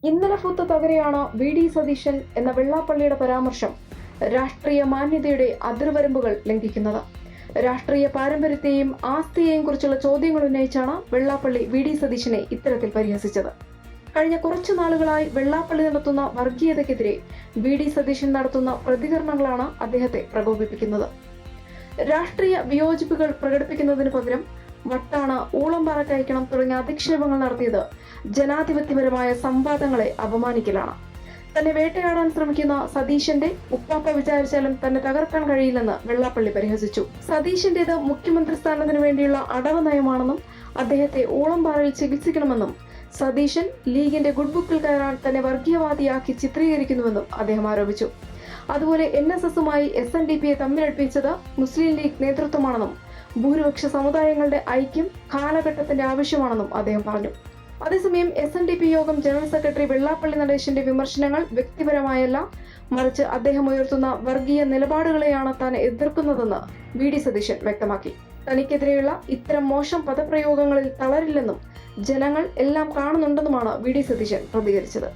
ഇന്നലെ പൂത്ത തകരെയാണ് VD സതീശൻ എന്ന വെള്ളാപ്പള്ളിയുടെ പരാമർശം രാഷ്ട്രീയ മാന്യതയുടെ അതിർവരമ്പുകൾ ലംഘിക്കുന്നത്. രാഷ്ട്രീയ പാരമ്പര്യത്തെയും ആസ്തിയെയും കുറിച്ചുള്ള ചോദ്യങ്ങൾ ഉന്നയിച്ചാണ് വെള്ളാപ്പള്ളി VD സതീശനെ ഇത്തരത്തിൽ പരിഹസിച്ചത്. കഴിഞ്ഞ കുറച്ചു നാളുകളായി വെള്ളാപ്പള്ളി നടത്തുന്ന വർഗീയതയ്ക്കെതിരെ VD സതീശൻ നടത്തുന്ന പ്രതികരണങ്ങളാണ് അദ്ദേഹത്തെ പ്രകോപിപ്പിക്കുന്നത്. രാഷ്ട്രീയ വിയോജിപ്പുകൾ പ്രകടിപ്പിക്കുന്നതിന് പകരം വട്ടാണ്, ഊളം പറക്കയക്കണം തുടങ്ങിയ അധിക്ഷേപങ്ങൾ നടത്തിയത് ജനാധിപത്യപരമായ സംവാദങ്ങളെ അപമാനിക്കലാണ്. തന്നെ വേട്ടയാടാൻ ശ്രമിക്കുന്ന സതീശന്റെ ഉപ്പാപ്പ വിചാരിച്ചാലും തന്നെ തകർക്കാൻ കഴിയില്ലെന്ന് വെള്ളാപ്പള്ളി പരിഹസിച്ചു. സതീശന്റേത് മുഖ്യമന്ത്രി സ്ഥാനത്തിന് വേണ്ടിയുള്ള അടവ് നയമാണെന്നും അദ്ദേഹത്തെ ഊളംപാറയിൽ ചികിത്സിക്കണമെന്നും സതീശൻ ലീഗിന്റെ ഗുഡ് ബുക്കിൽ കയറാൻ തന്നെ വർഗീയവാദിയാക്കി ചിത്രീകരിക്കുന്നുവെന്നും അദ്ദേഹം ആരോപിച്ചു. അതുപോലെ NSSുമായി SNDPയെ തമ്മിലടുപ്പിച്ചത് മുസ്ലിം ലീഗ് നേതൃത്വമാണെന്നും ഭൂരിപക്ഷ സമുദായങ്ങളുടെ ഐക്യം കാലഘട്ടത്തിന്റെ ആവശ്യമാണെന്നും അദ്ദേഹം പറഞ്ഞു. അതേസമയം SNDP യോഗം ജനറൽ സെക്രട്ടറി വെള്ളാപ്പള്ളി നടേശന്റെ വിമർശനങ്ങൾ വ്യക്തിപരമായല്ല, മറിച്ച് അദ്ദേഹം ഉയർത്തുന്ന വർഗീയ നിലപാടുകളെയാണ് താൻ എതിർക്കുന്നതെന്ന് VD സതീശൻ വ്യക്തമാക്കി. തനിക്കെതിരെയുള്ള ഇത്തരം മോശം പദപ്രയോഗങ്ങളിൽ തളരില്ലെന്നും ജനങ്ങൾ എല്ലാം കാണുന്നുണ്ടെന്നുമാണ് VD സതീശൻ പ്രതികരിച്ചത്.